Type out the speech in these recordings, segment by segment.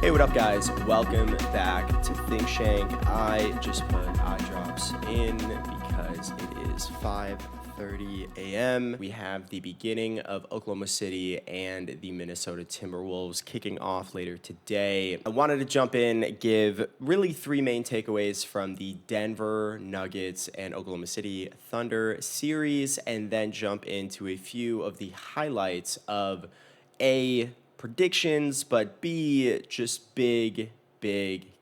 Hey, what up, guys? Welcome back to Think Shank. I just put eye drops in because it is 5:30 a.m. We have the beginning of Oklahoma City and the Minnesota Timberwolves kicking off later today. I wanted to jump in, give really three main takeaways from the Denver Nuggets and Oklahoma City Thunder series, and then jump into a few of the highlights of predictions, but B, just big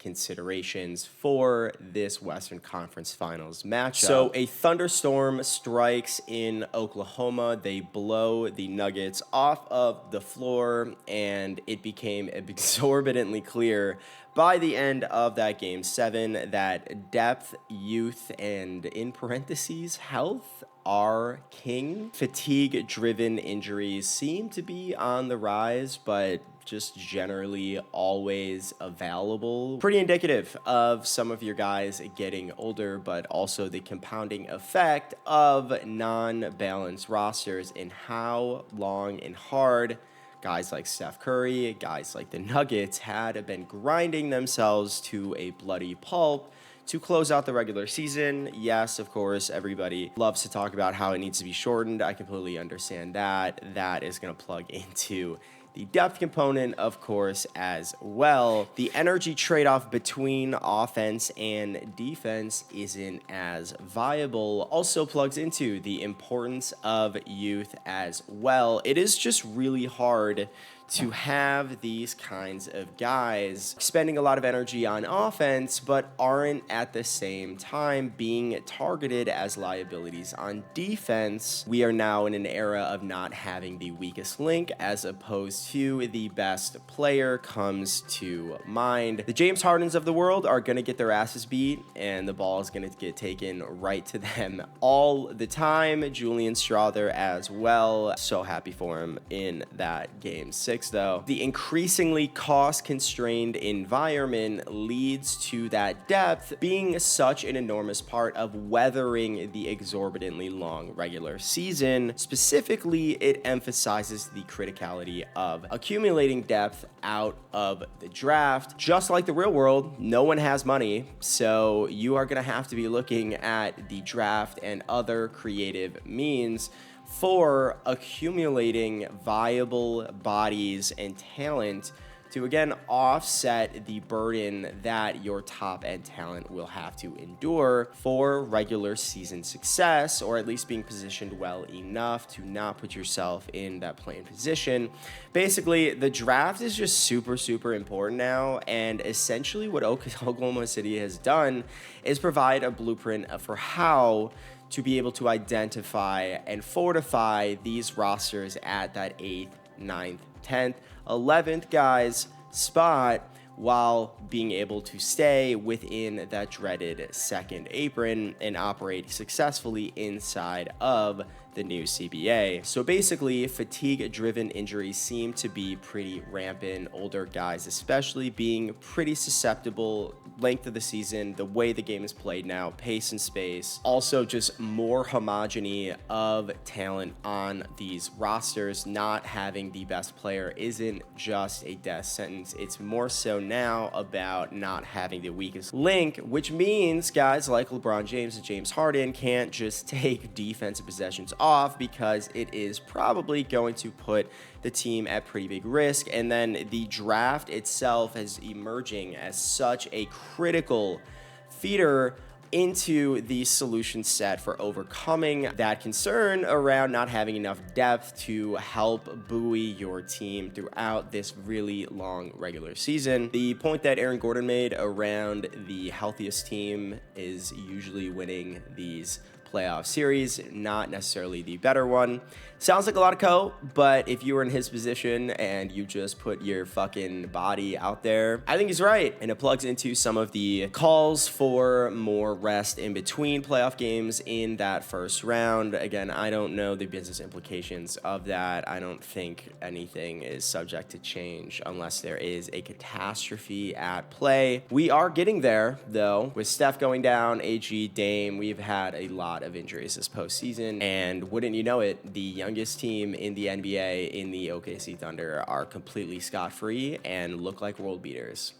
considerations for this Western Conference Finals matchup. So a thunderstorm strikes in Oklahoma. They blow the Nuggets off of the floor, and it became exorbitantly clear by the end of that game 7 that depth, youth, and in parentheses, health are king. Fatigue-driven injuries seem to be on the rise, but just generally always available. Pretty indicative of some of your guys getting older, but also the compounding effect of non-balanced rosters and how long and hard guys like Steph Curry, guys like the Nuggets had been grinding themselves to a bloody pulp to close out the regular season. Yes, of course, everybody loves to talk about how it needs to be shortened. I completely understand that. That is going to plug into the depth component, of course, as well. The energy trade-off between offense and defense isn't as viable. Also plugs into the importance of youth as well. It is just really hard to have these kinds of guys spending a lot of energy on offense, but aren't at the same time being targeted as liabilities on defense. We are now in an era of not having the weakest link as opposed to the best player comes to mind. The James Hardens of the world are going to get their asses beat, and the ball is going to get taken right to them all the time. Julian Strawther as well. So happy for him in that game 6. Though the increasingly cost-constrained environment leads to that depth being such an enormous part of weathering the exorbitantly long regular season. Specifically, it emphasizes the criticality of accumulating depth out of the draft. Just like the real world, no one has money, so you are going to have to be looking at the draft and other creative means for accumulating viable bodies and talent to, again, offset the burden that your top-end talent will have to endure for regular season success, or at least being positioned well enough to not put yourself in that playing position. Basically, the draft is just super important now, and essentially what Oklahoma City has done is provide a blueprint for how to be able to identify and fortify these rosters at that 8th, 9th, 10th, 11th guys spot while being able to stay within that dreaded second apron and operate successfully inside of the new CBA. So basically, fatigue-driven injuries seem to be pretty rampant. Older guys especially being pretty susceptible. Length of the season, the way the game is played now, pace and space. Also just more homogeny of talent on these rosters. Not having the best player isn't just a death sentence. It's more so now about not having the weakest link, which means guys like LeBron James and James Harden can't just take defensive possessions off because it is probably going to put the team at pretty big risk. And then the draft itself is emerging as such a critical feeder into the solution set for overcoming that concern around not having enough depth to help buoy your team throughout this really long regular season. The point that Aaron Gordon made around the healthiest team is usually winning these playoff series, not necessarily the better one. Sounds like a lot of coat, but if you were in his position and you just put your fucking body out there, I think he's right. And it plugs into some of the calls for more rest in between playoff games in that first round. Again, I don't know the business implications of that. I don't think anything is subject to change unless there is a catastrophe at play. We are getting there, though, with Steph going down, AG, Dame. We've had a lot lot of injuries this postseason. And wouldn't you know it, the youngest team in the NBA in the OKC Thunder are completely scot-free and look like world beaters.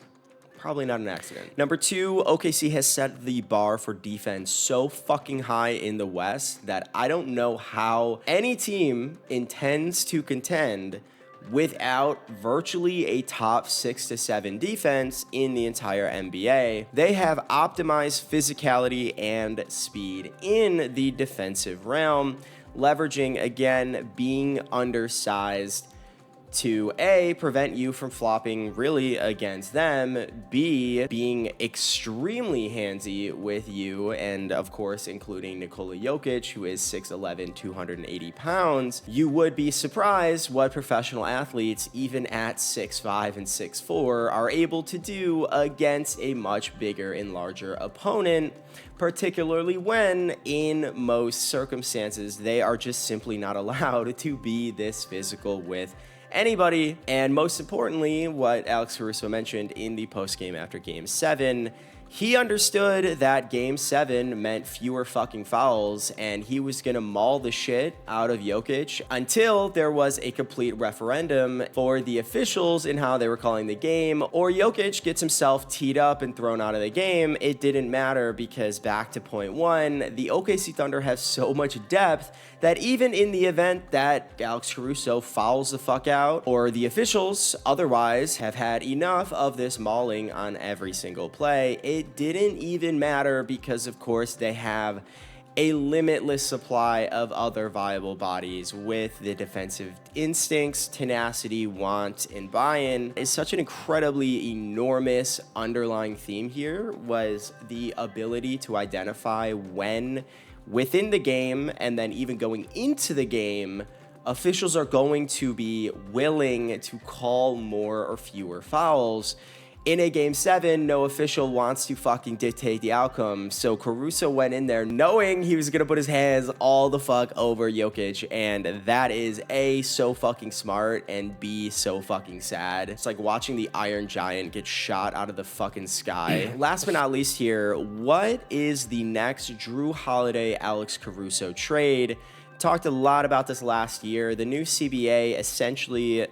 Probably not an accident. Number 2, OKC has set the bar for defense so fucking high in the West that I don't know how any team intends to contend without virtually a top 6 to 7 defense in the entire NBA. They have optimized physicality and speed in the defensive realm, leveraging, again, being undersized to A, prevent you from flopping really against them, B, being extremely handsy with you, and of course including Nikola Jokic, who is 6'11", 280 pounds. You would be surprised what professional athletes, even at 6'5" and 6'4", are able to do against a much bigger and larger opponent, particularly when, in most circumstances, they are just simply not allowed to be this physical with anybody. And most importantly, what Alex Caruso mentioned in the postgame after Game 7, he understood that Game 7 meant fewer fucking fouls, and he was gonna maul the shit out of Jokic until there was a complete referendum for the officials in how they were calling the game, or Jokic gets himself teed up and thrown out of the game. It didn't matter, because back to point 1, the OKC Thunder have so much depth that even in the event that Alex Caruso fouls the fuck out, or the officials otherwise have had enough of this mauling on every single play, it didn't even matter, because of course they have a limitless supply of other viable bodies with the defensive instincts, tenacity, want, and buy-in. Is such an incredibly enormous underlying theme here was the ability to identify when within the game and then even going into the game, officials are going to be willing to call more or fewer fouls. In a Game 7, no official wants to fucking dictate the outcome, so Caruso went in there knowing he was gonna put his hands all the fuck over Jokic, and that is A, so fucking smart, and B, so fucking sad. It's like watching the Iron Giant get shot out of the fucking sky. Last but not least here, what is the next Jrue Holiday-Alex Caruso trade? Talked a lot about this last year. The new CBA essentially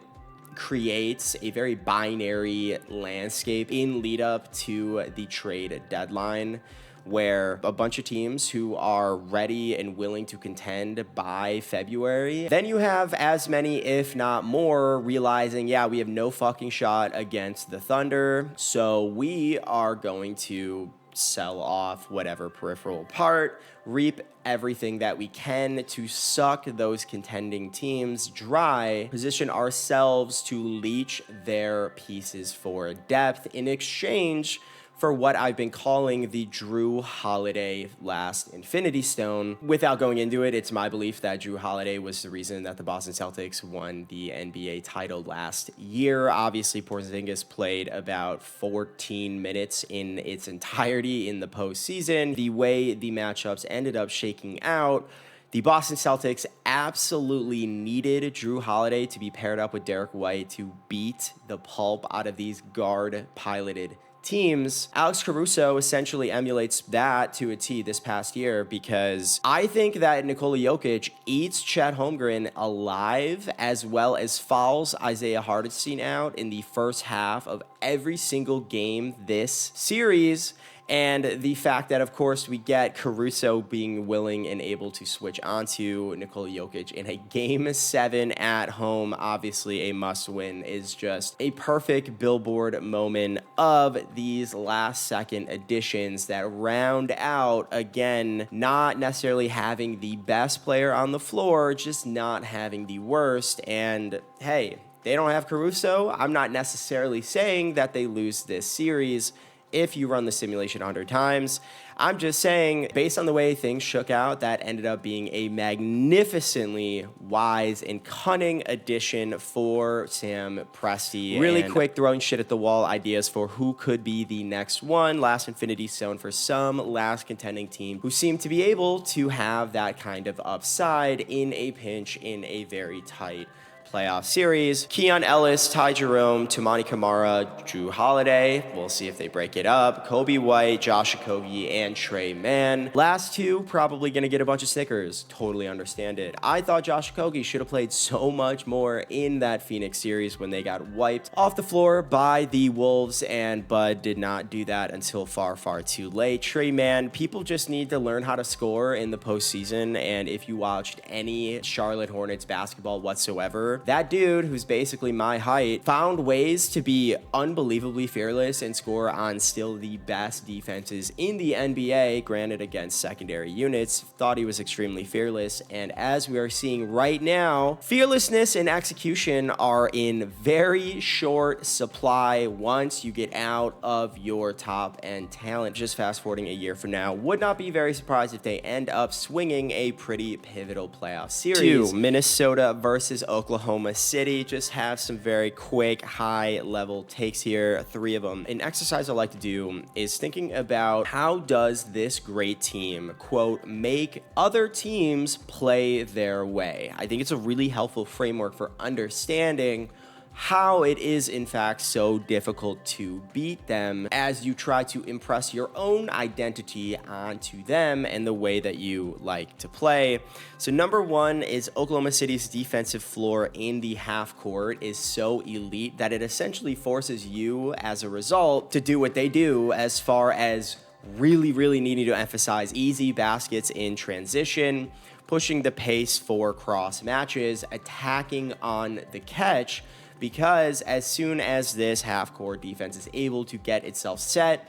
creates a very binary landscape in lead up to the trade deadline, where a bunch of teams who are ready and willing to contend by February, then you have as many, if not more, realizing, yeah, we have no fucking shot against the Thunder, so we are going to sell off whatever peripheral part, reap everything that we can to suck those contending teams dry, position ourselves to leech their pieces for depth in exchange for what I've been calling the Jrue Holiday last Infinity Stone. Without going into it, it's my belief that Jrue Holiday was the reason that the Boston Celtics won the NBA title last year. Obviously, Porzingis played about 14 minutes in its entirety in the postseason. The way the matchups ended up shaking out, the Boston Celtics absolutely needed Jrue Holiday to be paired up with Derek White to beat the pulp out of these guard-piloted teams. Alex Caruso essentially emulates that to a T this past year, because I think that Nikola Jokic eats Chet Holmgren alive, as well as fouls Isaiah Hartenstein out in the first half of every single game this series. And the fact that, of course, we get Caruso being willing and able to switch onto Nikola Jokic in a Game 7 at home, obviously a must-win, is just a perfect billboard moment of these last-second additions that round out, again, not necessarily having the best player on the floor, just not having the worst. And, hey, they don't have Caruso. I'm not necessarily saying that they lose this series if you run the simulation 100 times. I'm just saying, based on the way things shook out, that ended up being a magnificently wise and cunning addition for Sam Presti. Really quick, throwing shit at the wall ideas for who could be the next one, last Infinity Stone for some last contending team who seem to be able to have that kind of upside in a pinch in a very tight playoff series. Keon Ellis, Ty Jerome, Tumani Kamara, Drew Holiday. We'll see if they break it up. Kobe White, Josh Okogie, and Trey Mann. Last two, probably going to get a bunch of stickers. Totally understand it. I thought Josh Okogie should have played so much more in that Phoenix series when they got wiped off the floor by the Wolves, and Bud did not do that until far, far too late. Trey Mann, people just need to learn how to score in the postseason, and if you watched any Charlotte Hornets basketball whatsoever, that dude, who's basically my height, found ways to be unbelievably fearless and score on still the best defenses in the NBA, granted against secondary units. Thought he was extremely fearless, and as we are seeing right now, fearlessness and execution are in very short supply once you get out of your top end talent. Just fast forwarding a year from now, would not be very surprised if they end up swinging a pretty pivotal playoff series. 2, Minnesota versus Oklahoma City. Just have some very quick, high-level takes here, 3 of them. An exercise I like to do is thinking about how does this great team, quote, make other teams play their way. I think it's a really helpful framework for understanding how it is in fact so difficult to beat them as you try to impress your own identity onto them and the way that you like to play. So number 1 is Oklahoma City's defensive floor in the half court is so elite that it essentially forces you as a result to do what they do as far as really needing to emphasize easy baskets in transition, pushing the pace for cross matches, attacking on the catch, because as soon as this half-court defense is able to get itself set,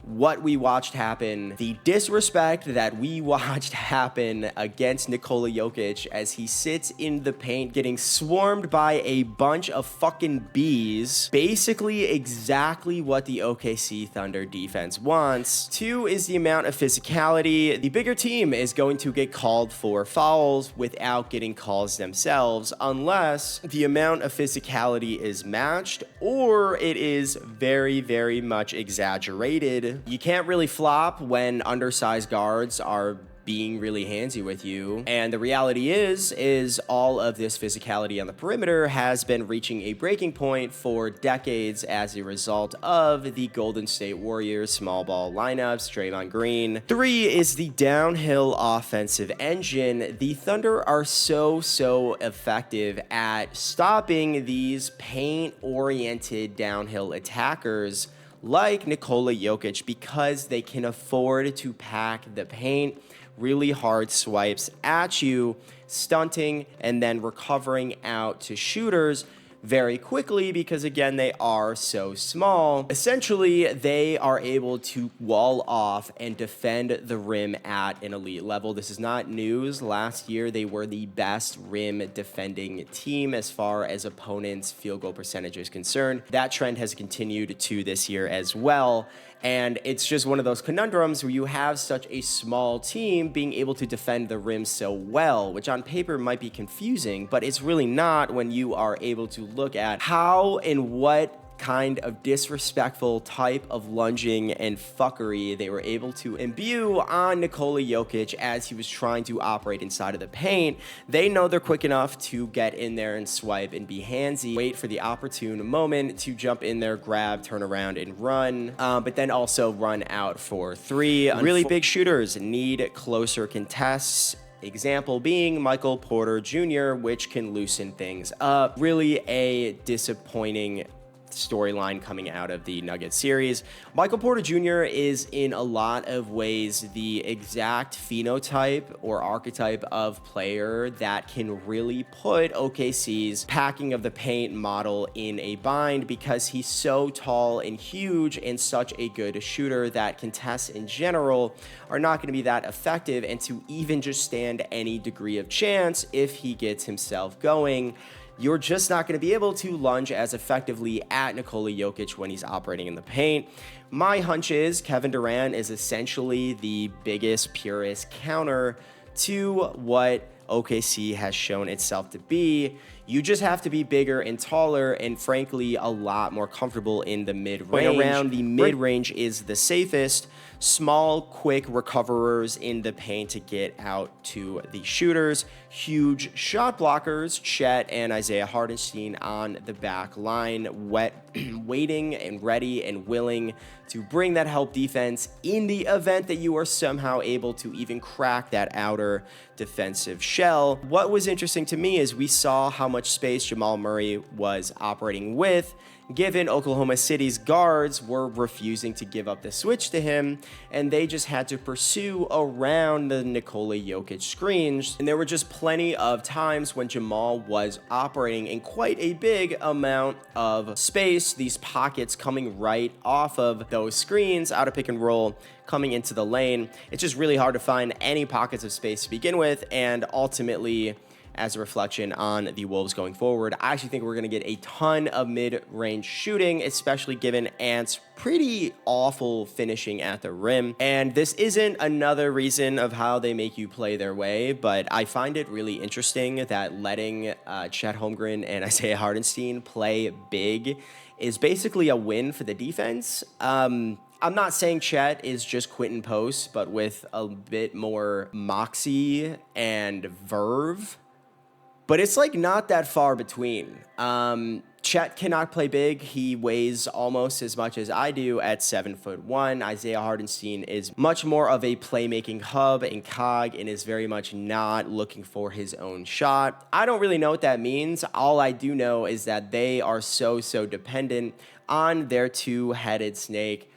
what we watched happen, the disrespect that we watched happen against Nikola Jokic as he sits in the paint getting swarmed by a bunch of fucking bees, basically exactly what the OKC Thunder defense wants. 2 is the amount of physicality. The bigger team is going to get called for fouls without getting calls themselves unless the amount of physicality is matched or it is very much exaggerated. You can't really flop when undersized guards are being really handsy with you. And the reality is all of this physicality on the perimeter has been reaching a breaking point for decades as a result of the Golden State Warriors small ball lineups, Draymond Green. 3 is the downhill offensive engine. The Thunder are so effective at stopping these paint-oriented downhill attackers like Nikola Jokic because they can afford to pack the paint, really hard swipes at you, stunting and then recovering out to shooters very quickly because, again, they are so small. Essentially, they are able to wall off and defend the rim at an elite level. This is not news. Last year, they were the best rim defending team as far as opponents' field goal percentage is concerned. That trend has continued to this year as well. And it's just one of those conundrums where you have such a small team being able to defend the rim so well, which on paper might be confusing, but it's really not when you are able to look at how and what kind of disrespectful type of lunging and fuckery they were able to imbue on Nikola Jokic as he was trying to operate inside of the paint. They know they're quick enough to get in there and swipe and be handsy, wait for the opportune moment to jump in there, grab, turn around, and run, but then also run out for 3. Really big shooters need closer contests. Example being Michael Porter Jr., which can loosen things up. Really a disappointing storyline coming out of the Nuggets series. Michael Porter Jr. is in a lot of ways the exact phenotype or archetype of player that can really put OKC's packing of the paint model in a bind because he's so tall and huge and such a good shooter that contests in general are not going to be that effective, and to even just stand any degree of chance if he gets himself going, you're just not going to be able to lunge as effectively at Nikola Jokic when he's operating in the paint. My hunch is Kevin Durant is essentially the biggest, purest counter to what OKC has shown itself to be. You just have to be bigger and taller and, frankly, a lot more comfortable in the mid-range. Around the mid-range is the safest. Small, quick recoverers in the paint to get out to the shooters. Huge shot blockers, Chet and Isaiah Hartenstein on the back line, waiting and ready and willing to bring that help defense in the event that you are somehow able to even crack that outer defensive shell. What was interesting to me is we saw how much space Jamal Murray was operating with, given Oklahoma City's guards were refusing to give up the switch to him, and they just had to pursue around the Nikola Jokic screens. And there were just plenty of times when Jamal was operating in quite a big amount of space, these pockets coming right off of those screens out of pick and roll, coming into the lane. It's just really hard to find any pockets of space to begin with, and ultimately, as a reflection on the Wolves going forward, I actually think we're going to get a ton of mid-range shooting, especially given Ant's pretty awful finishing at the rim. And this isn't another reason of how they make you play their way, but I find it really interesting that letting Chet Holmgren and Isaiah Hartenstein play big is basically a win for the defense. I'm not saying Chet is just Quentin Post, but with a bit more moxie and verve. But it's like not that far between. Chet cannot play big. He weighs almost as much as I do at 7'1". Isaiah Hartenstein is much more of a playmaking hub and cog and is very much not looking for his own shot. I don't really know what that means. All I do know is that they are so dependent on their two-headed snake,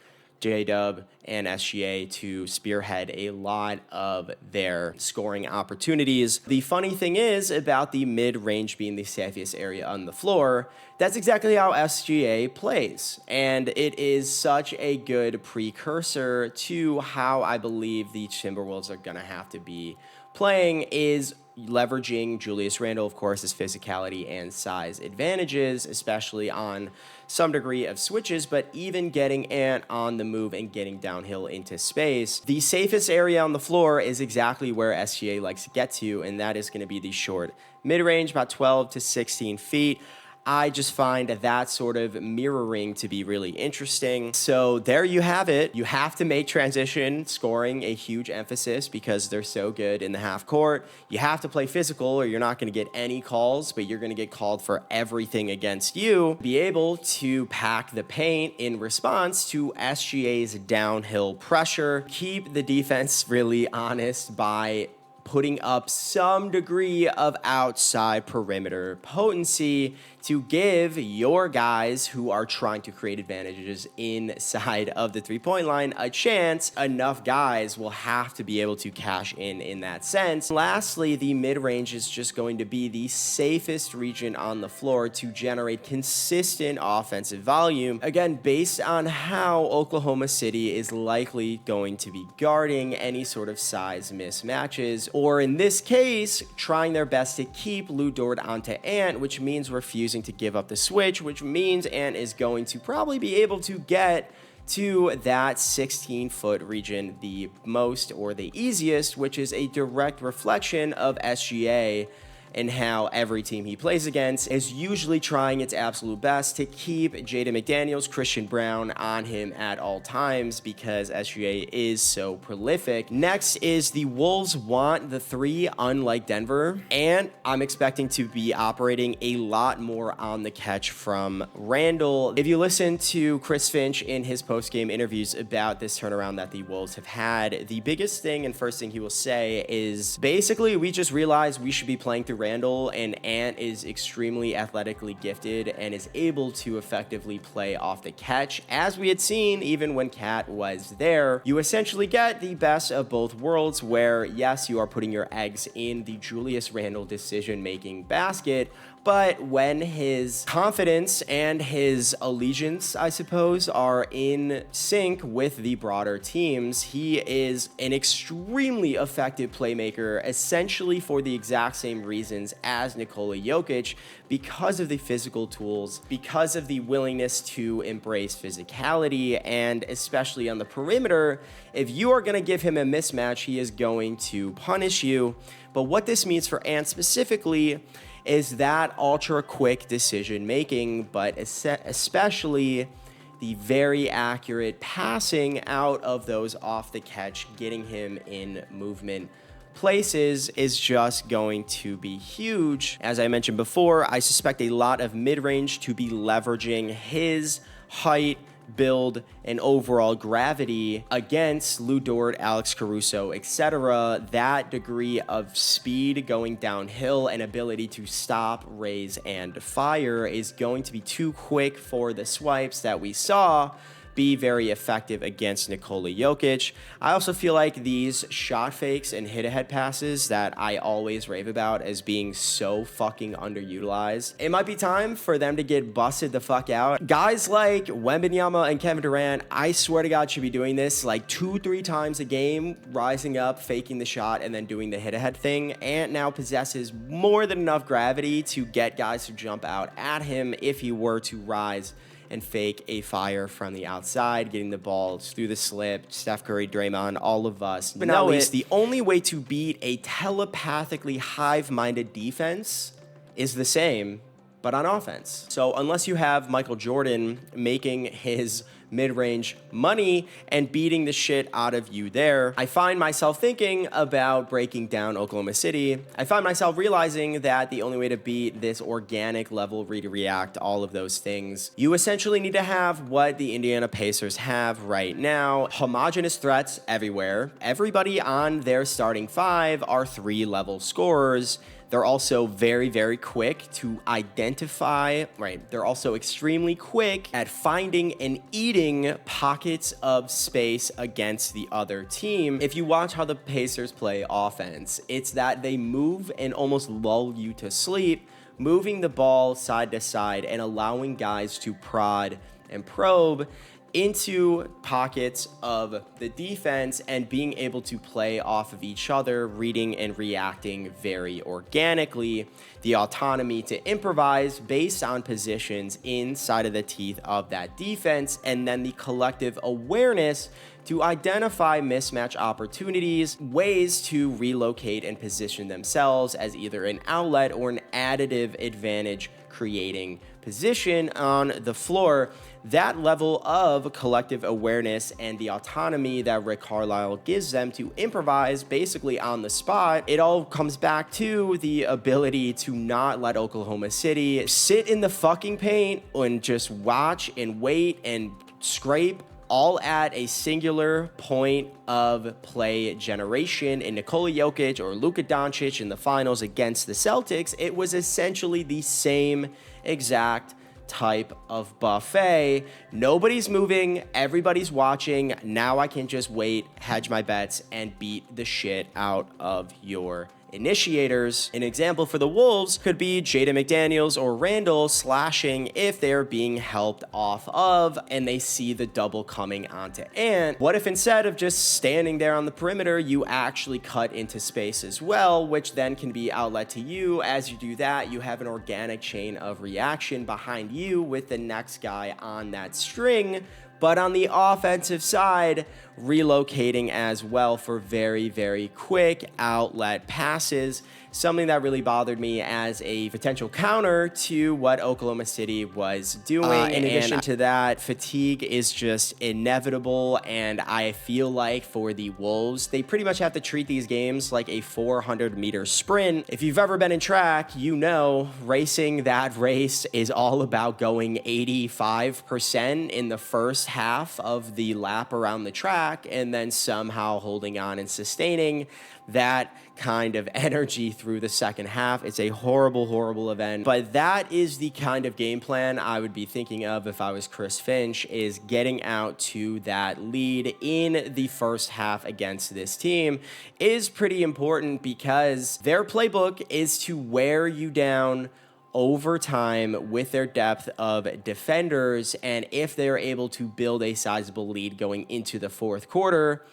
J-Dub and SGA, to spearhead a lot of their scoring opportunities. The funny thing is about the mid-range being the safest area on the floor, that's exactly how SGA plays. And it is such a good precursor to how I believe the Timberwolves are going to have to be playing, is leveraging Julius Randle, of course, his physicality and size advantages, especially on some degree of switches, but even getting Ant on the move and getting downhill into space. The safest area on the floor is exactly where SGA likes to get to, and that is going to be the short mid-range, about 12 to 16 feet. I just find that sort of mirroring to be really interesting. So there you have it. You have to make transition scoring a huge emphasis because they're so good in the half court. You have to play physical or you're not going to get any calls, but you're going to get called for everything against you. Be able to pack the paint in response to SGA's downhill pressure. Keep the defense really honest by putting up some degree of outside perimeter potency to give your guys who are trying to create advantages inside of the three-point line a chance. Enough guys will have to be able to cash in that sense. Lastly, the mid-range is just going to be the safest region on the floor to generate consistent offensive volume. Again, based on how Oklahoma City is likely going to be guarding any sort of size mismatches, or in this case, trying their best to keep Lou Dort onto Ant, which means refusing to give up the switch, which means Ant is going to probably be able to get to that 16-foot region the most or the easiest, which is a direct reflection of SGA and how every team he plays against is usually trying its absolute best to keep Jaden McDaniels, Christian Brown on him at all times because SGA is so prolific. Next is the Wolves want the three, unlike Denver, and I'm expecting to be operating a lot more on the catch from Randle. If you listen to Chris Finch in his post-game interviews about this turnaround that the Wolves have had, the biggest thing and first thing he will say is basically we just realized we should be playing through Randle, and Ant is extremely athletically gifted and is able to effectively play off the catch. As we had seen, even when Cat was there, you essentially get the best of both worlds where, yes, you are putting your eggs in the Julius Randle decision-making basket, But when his confidence and his allegiance, I suppose, are in sync with the broader teams, he is an extremely effective playmaker, essentially for the exact same reasons as Nikola Jokic, because of the physical tools, because of the willingness to embrace physicality, and especially on the perimeter, if you are going to give him a mismatch, he is going to punish you. But what this means for Ant specifically is that ultra quick decision making, but especially the very accurate passing out of those off the catch, getting him in movement places is just going to be huge. As I mentioned before, I suspect a lot of mid-range to be leveraging his height, build, and overall gravity against Lu Dort, Alex Caruso, etc. That degree of speed going downhill and ability to stop, raise, and fire is going to be too quick for the swipes that we saw be very effective against Nikola Jokic. I also feel like these shot fakes and hit-ahead passes that I always rave about as being so fucking underutilized, it might be time for them to get busted the fuck out. Guys like Wembanyama and Kevin Durant, I swear to God, should be doing this like 2-3 times a game, rising up, faking the shot, and then doing the hit-ahead thing. Ant now possesses more than enough gravity to get guys to jump out at him if he were to rise and fake a fire from the outside, getting the ball through the slip. Steph Curry, Draymond, all of us. But not least, the only way to beat a telepathically hive-minded defense is the same, but on offense. So unless you have Michael Jordan making his mid-range money and beating the shit out of you there, I find myself thinking about breaking down Oklahoma City. I find myself realizing that the only way to beat this organic level read react, all of those things, you essentially need to have what the Indiana Pacers have right now. Homogeneous threats everywhere. Everybody on their starting five are 3-level scorers. They're also very, very quick to identify, right? They're also extremely quick at finding and eating pockets of space against the other team. If you watch how the Pacers play offense, it's that they move and almost lull you to sleep, moving the ball side to side and allowing guys to prod and probe into pockets of the defense and being able to play off of each other, reading and reacting very organically. The autonomy to improvise based on positions inside of the teeth of that defense, and then the collective awareness to identify mismatch opportunities, ways to relocate and position themselves as either an outlet or an additive advantage creating position on the floor. That level of collective awareness and the autonomy that Rick Carlisle gives them to improvise basically on the spot, it all comes back to the ability to not let Oklahoma City sit in the fucking paint and just watch and wait and scrape all at a singular point of play generation. In Nikola Jokic or Luka Doncic in the finals against the Celtics, it was essentially the same exact type of buffet. Nobody's moving, everybody's watching. Now I can just wait, hedge my bets, and beat the shit out of your initiators. An example for the Wolves could be Jaden McDaniels or Randall slashing if they're being helped off of and they see the double coming onto Ant. What if instead of just standing there on the perimeter, you actually cut into space as well, which then can be outlet to you. As you do that, you have an organic chain of reaction behind you with the next guy on that string. But on the offensive side, relocating as well for very, very quick outlet passes. Something that really bothered me as a potential counter to what Oklahoma City was doing. In addition to that, fatigue is just inevitable, and I feel like for the Wolves, they pretty much have to treat these games like a 400-meter sprint. If you've ever been in track, you know racing that race is all about going 85% in the first half of the lap around the track and then somehow holding on and sustaining that kind of energy through the second half. It's a horrible, horrible event, but that is the kind of game plan I would be thinking of if I was Chris Finch, is getting out to that lead in the first half against this team is pretty important because their playbook is to wear you down over time with their depth of defenders, and if they're able to build a sizable lead going into the fourth quarter,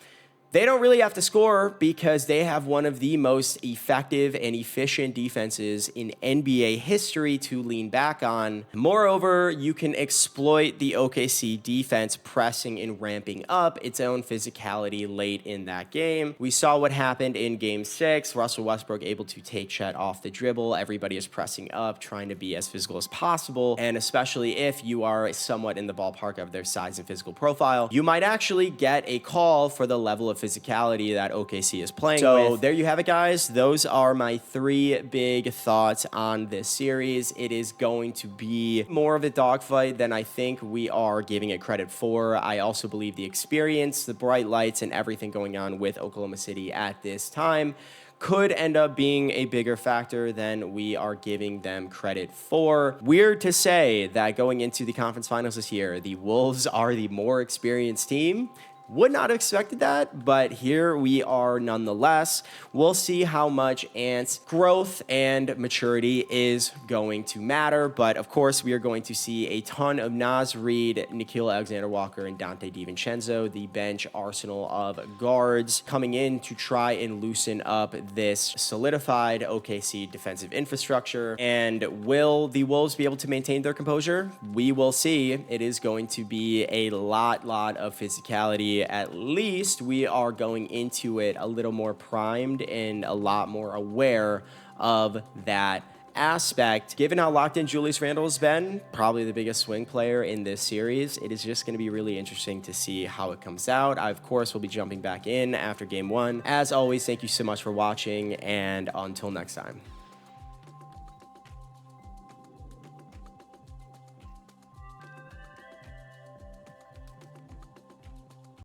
they don't really have to score because they have one of the most effective and efficient defenses in NBA history to lean back on. Moreover, you can exploit the OKC defense pressing and ramping up its own physicality late in that game. We saw what happened in Game 6. Russell Westbrook able to take Chet off the dribble. Everybody is pressing up, trying to be as physical as possible. And especially if you are somewhat in the ballpark of their size and physical profile, you might actually get a call for the level of physicality that OKC is playing with. So there you have it, guys. Those are my 3 big thoughts on this series. It is going to be more of a dogfight than I think we are giving it credit for. I also believe the experience, the bright lights, and everything going on with Oklahoma City at this time could end up being a bigger factor than we are giving them credit for. Weird to say that going into the conference finals this year, the Wolves are the more experienced team. Would not have expected that, but here we are nonetheless. We'll see how much Ant's growth and maturity is going to matter, but of course we are going to see a ton of Naz Reid, Nickeil Alexander-Walker, and Dante DiVincenzo, the bench arsenal of guards, coming in to try and loosen up this solidified OKC defensive infrastructure. And will the Wolves be able to maintain their composure? We will see. It is going to be a lot of physicality. At least we are going into it a little more primed and a lot more aware of that aspect. Given how locked in Julius Randle has been, probably the biggest swing player in this series, it is just going to be really interesting to see how it comes out. I, of course, will be jumping back in after game 1. As always, thank you so much for watching, and until next time.